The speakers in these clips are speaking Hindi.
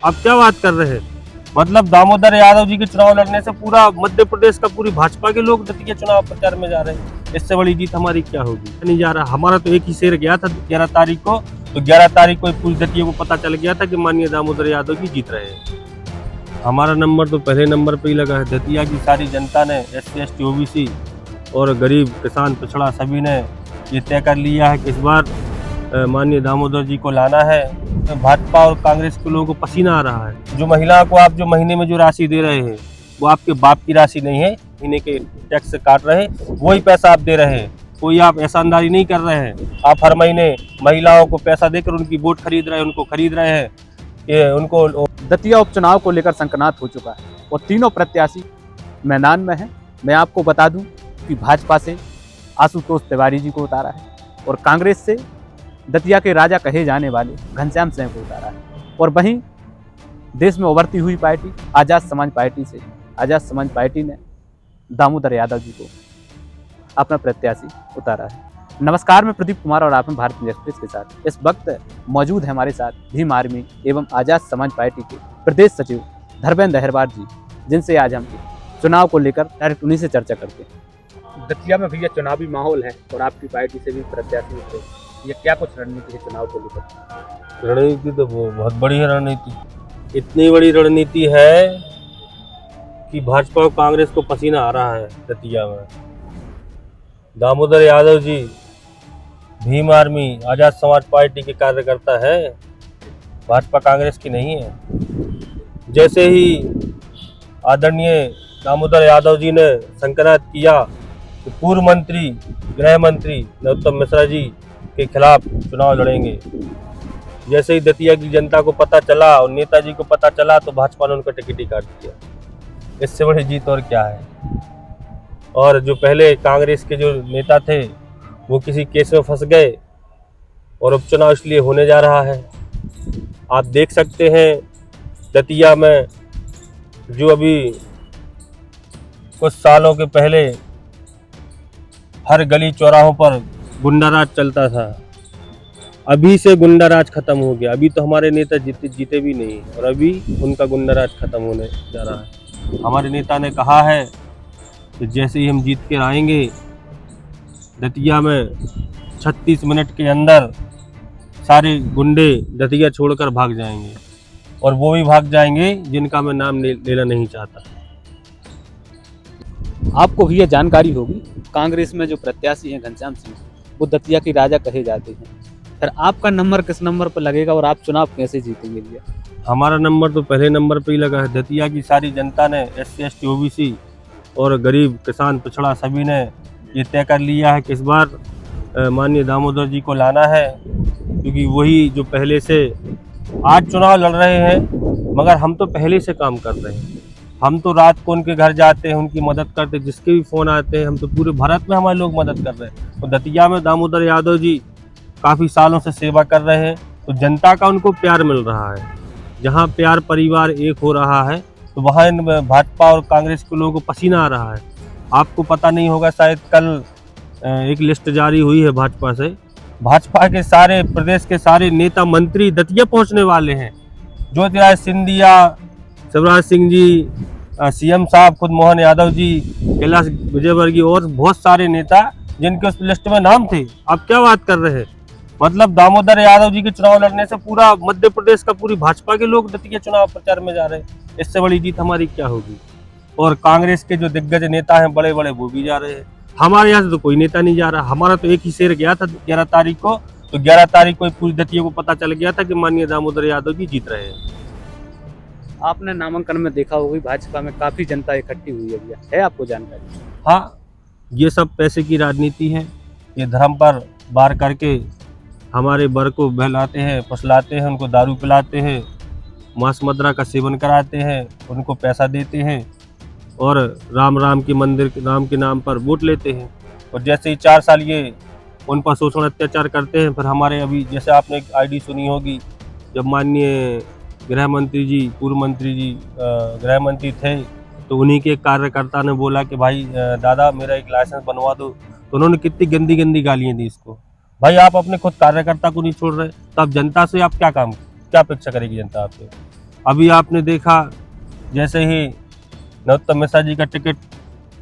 आप क्या बात कर रहे हैं? मतलब दामोदर यादव जी के चुनाव लड़ने से पूरा मध्य प्रदेश का पूरी भाजपा के लोग दतिया चुनाव प्रचार में जा रहे हैं। इससे बड़ी जीत हमारी क्या होगी? नहीं जा रहा। हमारा तो एक ही शेर गया था 11 तारीख को, तो 11 तारीख को पूरी दतिया को पता चल गया था कि माननीय दामोदर यादव जी जीत रहे हैं। हमारा नंबर तो पहले नंबर पे ही लगा है। दतिया की सारी जनता ने, SC ST OBC और गरीब किसान पिछड़ा सभी ने ये तय कर लिया है कि इस बार माननीय दामोदर जी को लाना है। तो भाजपा और कांग्रेस के लोगों को पसीना आ रहा है। जो महिला को आप जो महीने में जो राशि दे रहे हैं वो आपके बाप की राशि नहीं है, महीने के टैक्स से काट रहे हैं, वही पैसा आप दे रहे हैं। कोई आप एहसानदारी नहीं कर रहे हैं। आप हर महीने महिलाओं को पैसा देकर उनकी वोट खरीद रहे हैं, उनको खरीद रहे हैं कि उनको। दतिया उपचुनाव को लेकर संकनात हो चुका है और तीनों प्रत्याशी मैदान में हैं। मैं आपको बता दूं कि भाजपा से आशुतोष तिवारी जी को उतारा है और कांग्रेस से दतिया के राजा कहे जाने वाले घनश्याम सिंह को उतारा है। और वहीं देश में उभरती हुई पार्टी आज़ाद समाज पार्टी से आज़ाद समाज पार्टी ने दामोदर यादव जी को अपना प्रत्याशी उतारा है। नमस्कार, मैं प्रदीप कुमार और आप हैं भारत एक्सप्रेस के साथ। इस वक्त मौजूद है हमारे साथ भीम आर्मी एवं आज़ाद समाज पार्टी के प्रदेश सचिव धर्मेंद्र अहिरवार जी, जिनसे आज हम चुनाव को लेकर डायरेक्ट उन्हीं से चर्चा करते हैं। दतिया में भैया चुनावी माहौल है और आपकी पार्टी से भी प्रत्याशी थे, ये क्या कुछ रणनीति है चुनाव को लेकर? रणनीति तो बहुत बड़ी है। रणनीति इतनी बड़ी रणनीति है कि भाजपा और कांग्रेस को पसीना आ रहा है। दतिया में दामोदर यादव जी भीम आर्मी आज़ाद समाज पार्टी के कार्यकर्ता है, भाजपा कांग्रेस की नहीं है। जैसे ही आदरणीय दामोदर यादव जी ने संकल्प किया कि पूर्व मंत्री गृह मंत्री नरोत्तम मिश्रा जी के खिलाफ चुनाव लड़ेंगे, जैसे ही दतिया की जनता को पता चला और नेताजी को पता चला तो भाजपा ने उनका टिकट ही काट दिया। इससे बड़ी जीत और क्या है? और जो पहले कांग्रेस के जो नेता थे वो किसी केस में फंस गए और उपचुनाव इसलिए होने जा रहा है। आप देख सकते हैं दतिया में जो अभी कुछ सालों के पहले हर गली चौराहों पर गुंडाराज चलता था, अभी से गुंडाराज खत्म हो गया। अभी तो हमारे नेता जीते भी नहीं और अभी उनका गुंडाराज खत्म होने जा रहा है। हमारे नेता ने कहा है कि जैसे ही हम जीत कर आएंगे दतिया में 36 मिनट के अंदर सारे गुंडे दतिया छोड़कर भाग जाएंगे, और वो भी भाग जाएंगे जिनका मैं नाम लेना नहीं चाहता। आपको भी ये जानकारी होगी, कांग्रेस में जो प्रत्याशी हैं घनश्याम सिंह, वो दतिया के राजा कहे जाते हैं। फिर आपका नंबर किस नंबर पर लगेगा और आप चुनाव कैसे जीतेंगे भैया? हमारा नंबर तो पहले नंबर पे ही लगा है। दतिया की सारी जनता ने, SC ST OBC और गरीब किसान पिछड़ा सभी ने ये तय कर लिया है कि इस बार माननीय दामोदर जी को लाना है, क्योंकि वही जो पहले से आज चुनाव लड़ रहे हैं, मगर हम तो पहले से काम कर रहे हैं। हम तो रात को उनके घर जाते हैं, उनकी मदद करते हैं, जिसके भी फ़ोन आते हैं। हम तो पूरे भारत में हमारे लोग मदद कर रहे हैं। तो दतिया में दामोदर यादव जी काफ़ी सालों से सेवा कर रहे हैं, तो जनता का उनको प्यार मिल रहा है। जहाँ प्यार परिवार एक हो रहा है तो वहाँ भाजपा और कांग्रेस के लोगों को पसीना आ रहा है। आपको पता नहीं होगा, शायद कल एक लिस्ट जारी हुई है भाजपा से। भाजपा के सारे प्रदेश के सारे नेता मंत्री दतिया पहुँचने वाले हैं। ज्योतिराज सिंधिया, शिवराज सिंह जी, CM साहब खुद मोहन यादव जी, कैलाश विजयवर्गीय और बहुत सारे नेता जिनके उस लिस्ट में नाम थे। आप क्या बात कर रहे हैं? मतलब दामोदर यादव जी के चुनाव लड़ने से पूरा मध्य प्रदेश का पूरी भाजपा के लोग दतिया चुनाव प्रचार में जा रहे हैं। इससे बड़ी जीत हमारी क्या होगी? और कांग्रेस के जो दिग्गज नेता हैं बड़े बड़े, वो भी जा रहे हैं। हमारे यहाँ से तो कोई नेता नहीं जा रहा। हमारा तो एक ही शेर गया था 11 तारीख को, तो 11 तारीख को पूरी दतिया को पता चल गया था कि माननीय दामोदर यादव जी जीत रहे हैं। आपने नामांकन में देखा होगी भाजपा में काफ़ी जनता इकट्ठी हुई है भैया, है आपको जानकारी? हाँ, ये सब पैसे की राजनीति है। ये धर्म पर वार करके हमारे वर्ग को बहलाते हैं, फुसलाते हैं, उनको दारू पिलाते हैं, मांस मदिरा का सेवन कराते हैं, उनको पैसा देते हैं और राम के मंदिर राम के नाम पर वोट लेते हैं। और जैसे ही 4 साल ये उन पर शोषण अत्याचार करते हैं, फिर हमारे अभी जैसे आपने एक ID सुनी होगी, जब माननीय गृह मंत्री जी, पूर्व मंत्री जी गृह मंत्री थे, तो उन्हीं के कार्यकर्ता ने बोला कि भाई दादा मेरा एक लाइसेंस बनवा दो, तो उन्होंने कितनी गंदी गंदी गालियाँ दी इसको। भाई आप अपने खुद कार्यकर्ता को नहीं छोड़ रहे, तो आप जनता से आप क्या अपेक्षा करेगी जनता आपसे? अभी आपने देखा जैसे ही नरोत्तम मिश्रा जी का टिकट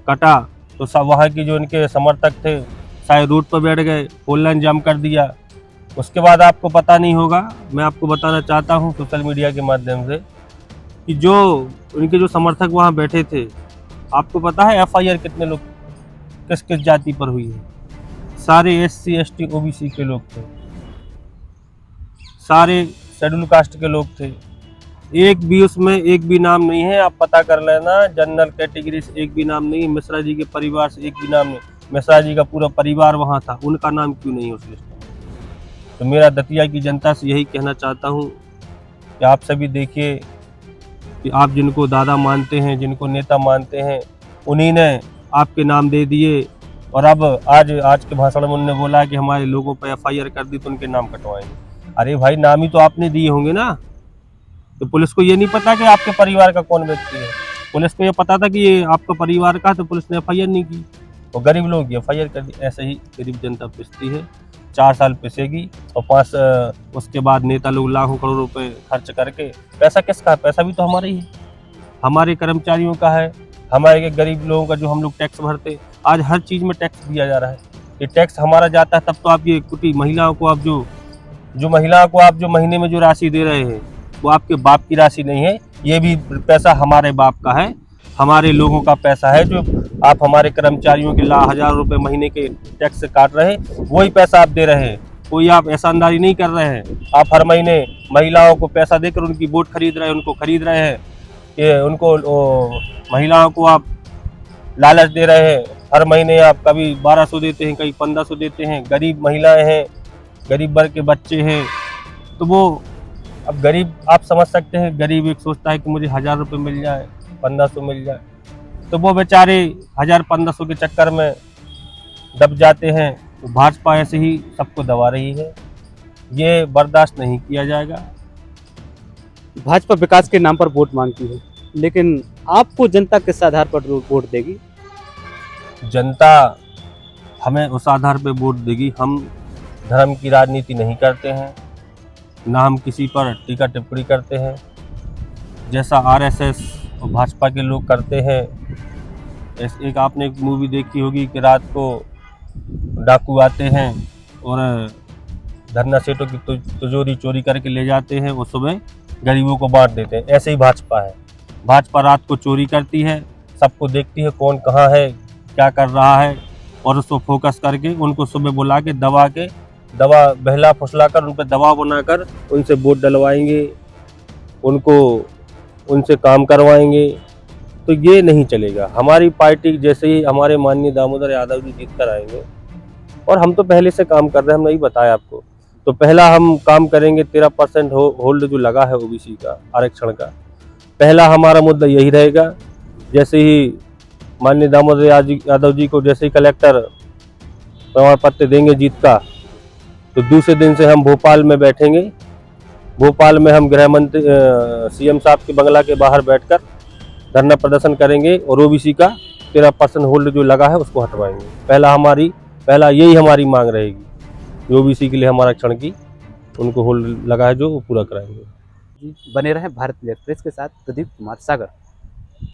कटा तो सब वहाँ की जो उनके समर्थक थे सारे रूट पर बैठ गए, फोन लाइन जाम कर दिया। उसके बाद आपको पता नहीं होगा, मैं आपको बताना चाहता हूँ सोशल मीडिया के माध्यम से कि जो उनके जो समर्थक वहाँ बैठे थे, आपको पता है एफआईआर कितने लोग किस किस जाति पर हुई है? सारे SC ST OBC के लोग थे, सारे शेड्यूल कास्ट के लोग थे। एक भी उसमें एक भी नाम नहीं है, आप पता कर लेना। जनरल कैटेगरी से एक भी नाम नहीं है, मिश्रा जी के परिवार से एक भी नाम नहीं। मिश्रा जी का पूरा परिवार वहाँ था, उनका नाम क्यों नहीं है उस लिस्ट में? तो मेरा दतिया की जनता से यही कहना चाहता हूँ कि आप सभी देखिए कि आप जिनको दादा मानते हैं, जिनको नेता मानते हैं, उन्हीं ने आपके नाम दे दिए। और अब आज के भाषण में उन्होंने बोला कि हमारे लोगों पर FIR कर दी तो उनके नाम कटवाएंगे। अरे भाई, नाम ही तो आपने दिए होंगे ना। तो पुलिस को ये नहीं पता कि आपके परिवार का कौन व्यक्ति है? पुलिस को ये पता था कि ये आपका परिवार का, तो पुलिस ने FIR नहीं की। तो गरीब लोग FIR कर दी। ऐसे ही गरीब जनता पिसती है, 4 साल पिसेगी और उसके बाद नेता लोग लाखों करोड़ रुपए खर्च करके, पैसा किसका है? पैसा भी तो हमारा ही है, हमारे कर्मचारियों का है, हमारे गरीब लोगों का जो हम लोग टैक्स भरते। आज हर चीज़ में टैक्स दिया जा रहा है। ये टैक्स हमारा जाता है, तब तो आप ये कुटी महिलाओं को आप जो महिलाओं को आप जो महीने में जो राशि दे रहे हैं वो आपके बाप की राशि नहीं है, ये भी पैसा हमारे बाप का है, हमारे लोगों का पैसा है। जो आप हमारे कर्मचारियों के 1000 रुपये महीने के टैक्स से काट रहे हैं, वही पैसा आप दे रहे हैं। कोई आप एहसानदारी नहीं कर रहे हैं। आप हर महीने महिलाओं को पैसा देकर उनकी वोट खरीद रहे हैं, उनको खरीद रहे हैं कि उनको महिलाओं को आप लालच दे रहे हैं। हर महीने आप कभी 1200 देते हैं, कभी 1500 देते हैं। गरीब महिलाएं हैं, गरीब वर्ग के बच्चे हैं, तो वो अब गरीब, आप समझ सकते हैं, गरीब एक सोचता है कि मुझे 1000 रुपये मिल जाए, 1500 मिल जाए, तो वो बेचारे 1000-1500 के चक्कर में दब जाते हैं। तो भाजपा ऐसे ही सबको दबा रही है, ये बर्दाश्त नहीं किया जाएगा। भाजपा विकास के नाम पर वोट मांगती है, लेकिन आपको जनता किस आधार पर वोट देगी? जनता हमें उस आधार पर वोट देगी, हम धर्म की राजनीति नहीं करते हैं, ना हम किसी पर टीका टिप्पणी करते हैं। जैसा RSS और भाजपा के लोग करते हैं, एक आपने एक मूवी देखी होगी कि रात को डाकू आते हैं और धरना सेठों की तिजोरी चोरी करके ले जाते हैं, वो सुबह गरीबों को बांट देते हैं। ऐसे ही भाजपा है। भाजपा रात को चोरी करती है, सबको देखती है कौन कहाँ है, क्या कर रहा है, और उसको फोकस करके उनको सुबह बुला के दवा बहला फुसला कर उन पर दबाव बनाकर उनसे वोट डलवाएंगे, उनसे काम करवाएंगे। तो ये नहीं चलेगा। हमारी पार्टी जैसे ही हमारे माननीय दामोदर यादव जी जीत कर आएंगे, और हम तो पहले से काम कर रहे हैं, हम नहीं बताया आपको, तो पहला हम काम करेंगे 13% होल्ड जो लगा है OBC का आरक्षण का, पहला हमारा मुद्दा यही रहेगा। जैसे ही माननीय दामोदर यादव जी को जैसे ही कलेक्टर प्रमाण पत्र देंगे जीत का, तो दूसरे दिन से हम भोपाल में बैठेंगे। भोपाल में हम गृह मंत्री CM साहब के बंगला के बाहर बैठकर धरना प्रदर्शन करेंगे और OBC का 13% होल्ड जो लगा है उसको हटवाएंगे। पहला यही हमारी मांग रहेगी। OBC के लिए हमारा आरक्षण की उनको होल्ड लगा है जो वो पूरा कराएंगे। बने रहें भारत एक्सप्रेस के साथ। प्रदीप कुमार सागर।